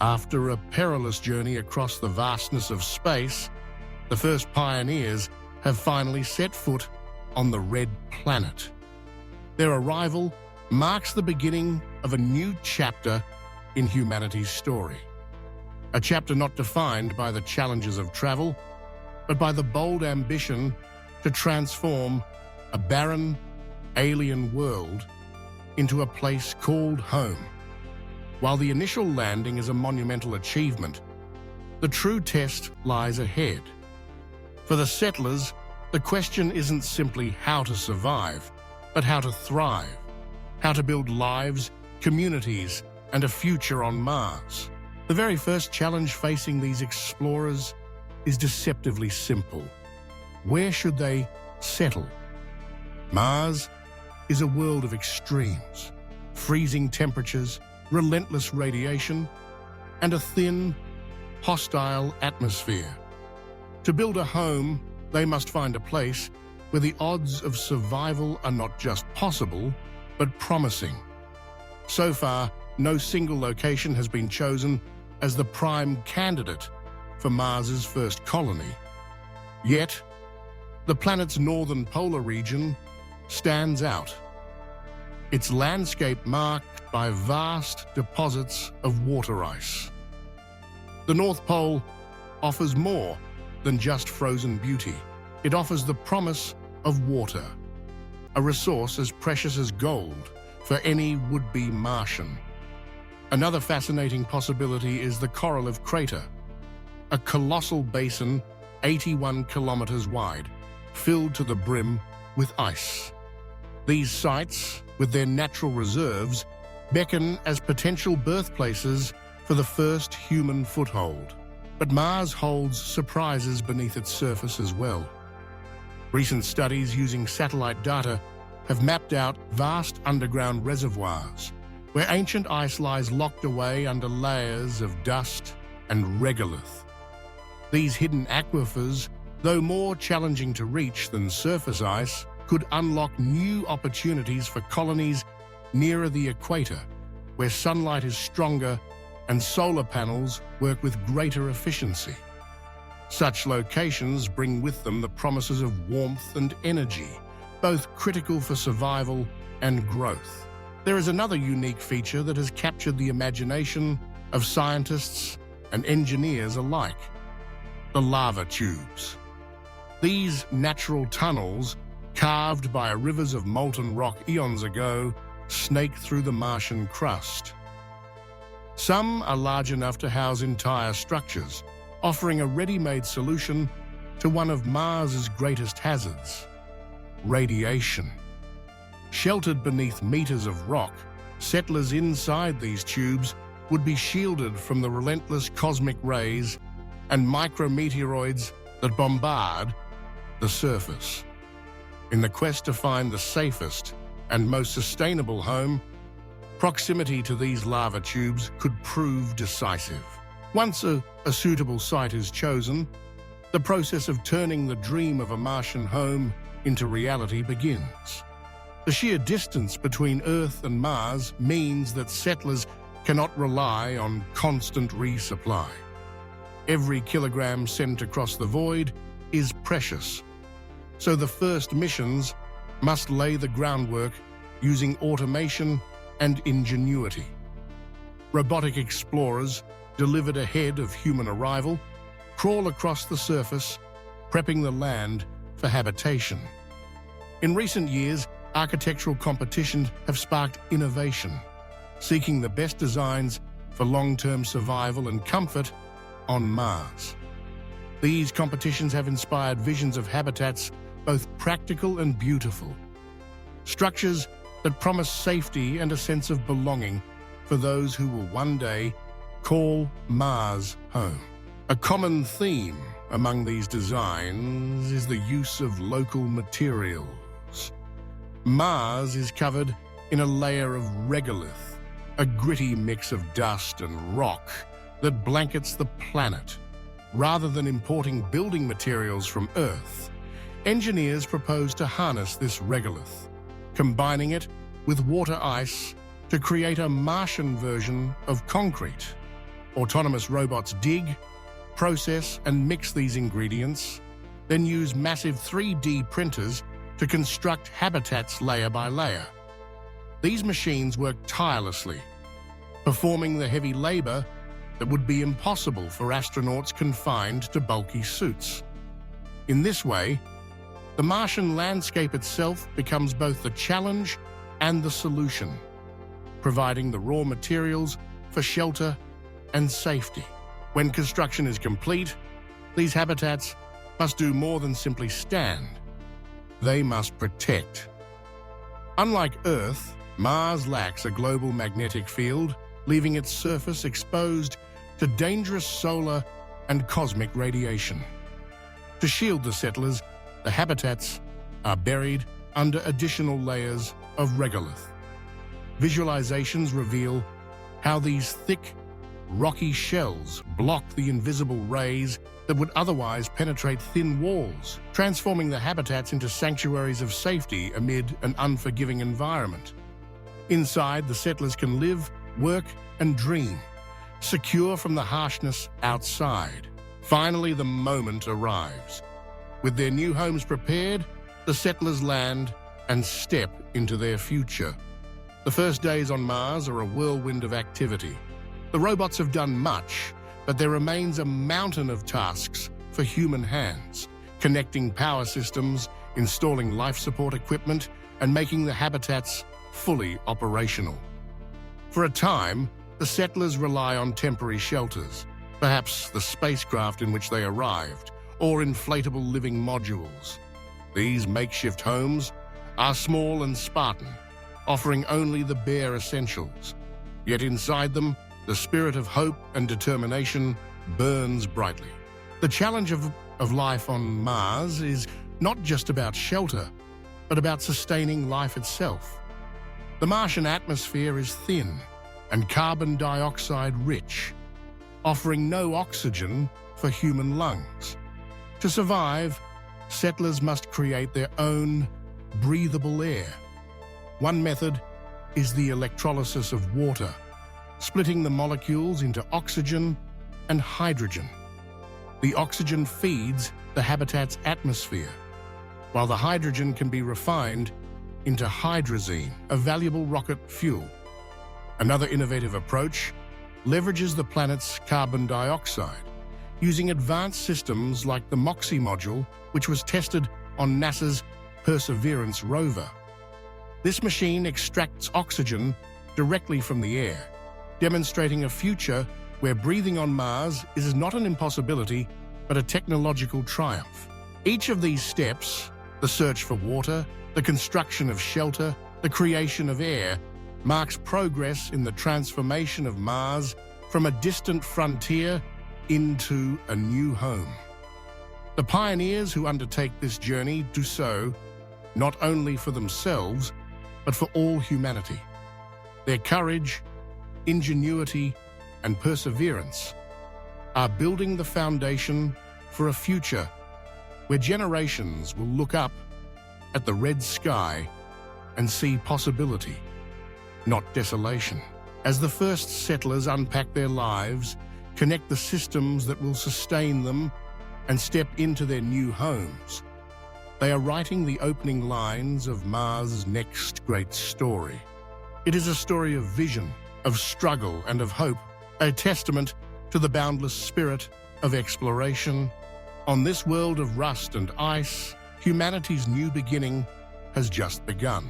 After a perilous journey across the vastness of space, the first pioneers have finally set foot on the Red Planet. Their arrival marks the beginning of a new chapter in humanity's story. A chapter not defined by the challenges of travel, but by the bold ambition to transform a barren, alien world into a place called home. While the initial landing is a monumental achievement, the true test lies ahead. For the settlers, the question isn't simply how to survive, but how to thrive, how to build lives, communities, and a future on Mars. The very first challenge facing these explorers is deceptively simple. Where should they settle? Mars is a world of extremes, freezing temperatures, relentless radiation, and a thin, hostile atmosphere. To build a home, they must find a place where the odds of survival are not just possible, but promising. So far, no single location has been chosen as the prime candidate for Mars's first colony. Yet, the planet's northern polar region stands out. Its landscape marked by vast deposits of water ice. The North Pole offers more than just frozen beauty. It offers the promise of water, a resource as precious as gold for any would-be Martian. Another fascinating possibility is the Korolev Crater, a colossal basin 81 kilometers wide, filled to the brim with ice. These sites, with their natural reserves, beckon as potential birthplaces for the first human foothold. But Mars holds surprises beneath its surface as well. Recent studies using satellite data have mapped out vast underground reservoirs where ancient ice lies locked away under layers of dust and regolith. These hidden aquifers, though more challenging to reach than surface ice, could unlock new opportunities for colonies nearer the equator, where sunlight is stronger and solar panels work with greater efficiency. Such locations bring with them the promises of warmth and energy, both critical for survival and growth. There is another unique feature that has captured the imagination of scientists and engineers alike: the lava tubes. These natural tunnels, carved by rivers of molten rock eons ago, snake through the Martian crust. Some are large enough to house entire structures, offering a ready-made solution to one of Mars's greatest hazards: radiation. Sheltered beneath meters of rock, settlers inside these tubes would be shielded from the relentless cosmic rays and micrometeoroids that bombard the surface. In the quest to find the safest and most sustainable home, proximity to these lava tubes could prove decisive. Once a suitable site is chosen, the process of turning the dream of a Martian home into reality begins. The sheer distance between Earth and Mars means that settlers cannot rely on constant resupply. Every kilogram sent across the void is precious, so the first missions must lay the groundwork using automation and ingenuity. Robotic explorers, delivered ahead of human arrival, crawl across the surface, prepping the land for habitation. In recent years, architectural competitions have sparked innovation, seeking the best designs for long-term survival and comfort on Mars. These competitions have inspired visions of habitats both practical and beautiful. Structures that promise safety and a sense of belonging for those who will one day call Mars home. A common theme among these designs is the use of local materials. Mars is covered in a layer of regolith, a gritty mix of dust and rock that blankets the planet. Rather than importing building materials from Earth, engineers propose to harness this regolith, combining it with water ice to create a Martian version of concrete. Autonomous robots dig, process, and mix these ingredients, then use massive 3D printers to construct habitats layer by layer. These machines work tirelessly, performing the heavy labor that would be impossible for astronauts confined to bulky suits. In this way, the Martian landscape itself becomes both the challenge and the solution, providing the raw materials for shelter and safety. When construction is complete, these habitats must do more than simply stand. They must protect. Unlike Earth, Mars lacks a global magnetic field, leaving its surface exposed to dangerous solar and cosmic radiation. To shield the settlers, the habitats are buried under additional layers of regolith. Visualizations reveal how these thick, rocky shells block the invisible rays that would otherwise penetrate thin walls, transforming the habitats into sanctuaries of safety amid an unforgiving environment. Inside, the settlers can live, work, and dream, secure from the harshness outside. Finally, the moment arrives. With their new homes prepared, the settlers land and step into their future. The first days on Mars are a whirlwind of activity. The robots have done much, but there remains a mountain of tasks for human hands, connecting power systems, installing life support equipment, and making the habitats fully operational. For a time, the settlers rely on temporary shelters, perhaps the spacecraft in which they arrived, or inflatable living modules. These makeshift homes are small and Spartan, offering only the bare essentials. Yet inside them, the spirit of hope and determination burns brightly. The challenge of life on Mars is not just about shelter, but about sustaining life itself. The Martian atmosphere is thin and carbon dioxide rich, offering no oxygen for human lungs. To survive, settlers must create their own breathable air. One method is the electrolysis of water, splitting the molecules into oxygen and hydrogen. The oxygen feeds the habitat's atmosphere, while the hydrogen can be refined into hydrazine, a valuable rocket fuel. Another innovative approach leverages the planet's carbon dioxide, using advanced systems like the MOXIE module, which was tested on NASA's Perseverance rover. This machine extracts oxygen directly from the air, demonstrating a future where breathing on Mars is not an impossibility, but a technological triumph. Each of these steps, the search for water, the construction of shelter, the creation of air, marks progress in the transformation of Mars from a distant frontier into a new home. The pioneers who undertake this journey do so not only for themselves, but for all humanity. Their courage, ingenuity, and perseverance are building the foundation for a future where generations will look up at the red sky and see possibility, not desolation. As the first settlers unpack their lives, connect the systems that will sustain them, and step into their new homes, they are writing the opening lines of Mars' next great story. It is a story of vision, of struggle, and of hope, a testament to the boundless spirit of exploration. On this world of rust and ice, humanity's new beginning has just begun.